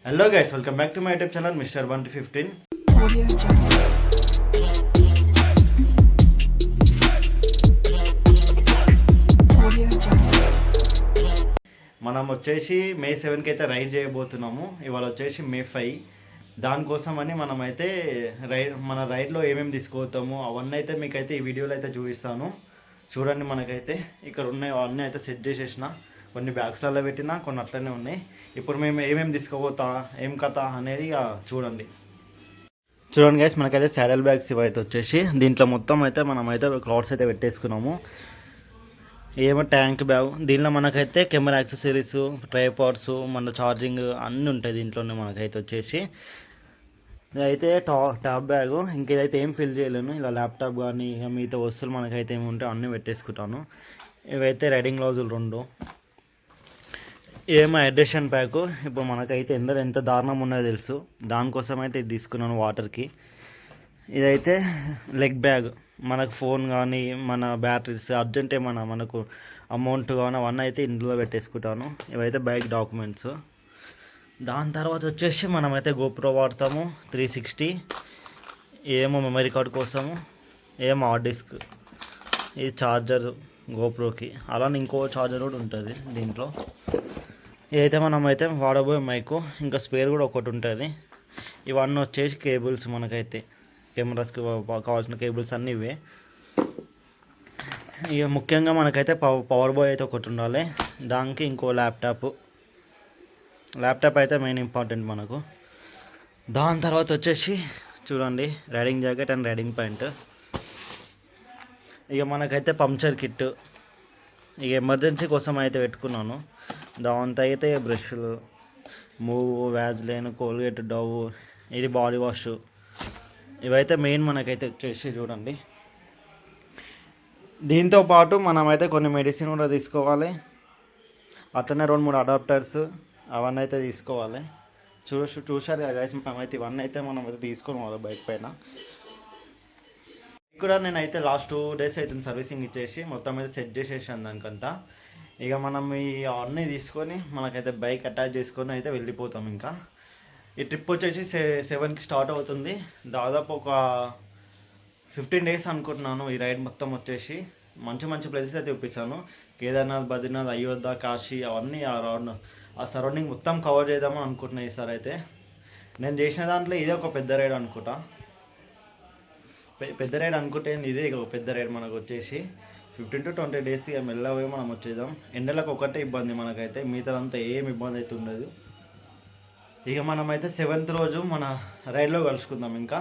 Hello guys, welcome back to my YouTube channel mister 115. మనం వచ్చేసి మే 7కి అయితే రైడ్ చేయబోతున్నాము. ఇవాళ వచ్చేసి మే 5. దానికోసం అని మనమైతే మన రైడ్లో ఏమేమి తీసుకుపోతాము అవన్నీ అయితే మీకైతే ఈ వీడియోలో అయితే చూపిస్తాను. చూడండి, మనకైతే ఇక్కడ ఉన్నాయి అవన్నీ అయితే సెట్ చేసేసిన. కొన్ని బ్యాగ్స్లలో పెట్టినా, కొన్ని అట్లనే ఉన్నాయి. ఇప్పుడు మేము ఏమేమి తీసుకుపోతా, ఏం కథ అనేది చూడండి గైస్. మనకైతే శాడల్ బ్యాగ్స్ ఇవైతే వచ్చేసి దీంట్లో మొత్తం అయితే మనమైతే క్లాత్స్ అయితే పెట్టేసుకున్నాము. ఏమో ట్యాంక్ బ్యాగ్, దీనిలో మనకైతే కెమెరా యాక్సెసరీస్, ట్రైపాడ్స్, మన ఛార్జింగ్ అన్నీ ఉంటాయి దీంట్లోనే. మనకైతే వచ్చేసి ఇదైతే టాప్ బ్యాగు. ఇంకేదైతే ఏం ఫిల్ చేయలేను. ఇలా ల్యాప్టాప్ కానీ ఇక మిగతా వస్తువులు మనకైతే ఏమి ఉంటాయో అన్నీ పెట్టేసుకుంటాను. ఇవైతే రైడింగ్ గ్లౌజులు 2. ఏమో హైడ్రేషన్ ప్యాకు. ఇప్పుడు మనకైతే ఎంత దారుణం ఉన్నదో తెలుసు, దానికోసం అయితే ఇది తీసుకున్నాను వాటర్కి. ఇదైతే లెగ్ బ్యాగ్, మనకు ఫోన్ కానీ మన బ్యాటరీస్ అర్జెంట్ ఏమన్నా మనకు అమౌంట్ కానీ అవన్నీ అయితే ఇందులో పెట్టేసుకుంటాను. ఇవైతే బైక్ డాక్యుమెంట్స్. దాని తర్వాత వచ్చేసి మనమైతే గోప్రో వాడతాము 360. ఏమో మెమరీ కార్డ్ కోసము, ఏమో హార్డ్ డిస్క్, ఇది ఛార్జర్ గోప్రోకి. అలానే ఇంకో ఛార్జర్ కూడా ఉంటుంది దీంట్లో. ఇదైతే మనమైతే వాడబోయే మైకు, ఇంకా స్పేర్ కూడా ఒకటి ఉంటుంది. ఇవన్నీ వచ్చేసి కేబుల్స్, మనకైతే కెమెరాస్కి కావాల్సిన కేబుల్స్ అన్నీ ఇవే. ఇక ముఖ్యంగా మనకైతే పవర్ బాయ్ అయితే ఒకటి ఉండాలి. దానికి ఇంకో ల్యాప్టాప్ అయితే మెయిన్ ఇంపార్టెంట్ మనకు. దాని తర్వాత వచ్చేసి చూడండి, riding jacket and riding pant. ఇక మనకైతే పంక్చర్ కిట్, ఇక ఎమర్జెన్సీ కోసం అయితే పెట్టుకున్నాను. దాంతో అయితే బ్రష్లు, మూవ్, వ్యాజ్లైన్, కోల్గేట్, డవ్, ఇది బాడీ వాష్. ఇవైతే మెయిన్ మనకైతే వచ్చేసి చూడండి. దీంతో పాటు మనమైతే కొన్ని మెడిసిన్ కూడా తీసుకోవాలి. అట్లనే 2-3 అడాప్టర్స్ అవన్నీ అయితే తీసుకోవాలి. చూశారు కదా గైస్, మనమైతే ఇవన్నీ అయితే మనమైతే తీసుకోవాలి బైక్ పైన. ఇక్కడ నేనైతే లాస్ట్ 2 days అవుతుంది సర్వీసింగ్ ఇచ్చేసి, మొత్తం అయితే సెట్ చేసేసాను దానికంతా. ఇక మనం ఈ అన్నీ తీసుకొని మనకైతే బైక్ అటాచ్ చేసుకొని అయితే వెళ్ళిపోతాం. ఇంకా ఈ ట్రిప్ వచ్చేసి 7కి స్టార్ట్ అవుతుంది. దాదాపు ఒక 15 days అనుకుంటున్నాను ఈ రైడ్ మొత్తం వచ్చేసి. మంచి ప్లేసెస్ అయితే చూపిస్తాను. కేదార్నాథ్, బద్రీనాథ్, అయోధ్య, కాశీ అవన్నీ ఆ సరౌండింగ్ మొత్తం కవర్ చేద్దామని అనుకుంటున్నాను ఈసారి అయితే. నేను చేసిన దాంట్లో ఇదే ఒక పెద్ద రైడ్ అనుకుంటా. పెద్ద రైడ్ అనుకుంటే ఇదే ఒక పెద్ద రైడ్ మనకు వచ్చేసి. 15 to 20 days ఇక మెల్లగా మనం వచ్చేద్దాం. ఎండలకు ఒకటే ఇబ్బంది మనకైతే, మిగతాదంతా ఏం ఇబ్బంది అయితే ఉండదు. ఇక మనమైతే 7th రోజు మన రైడ్లో కలుసుకుందాం. ఇంకా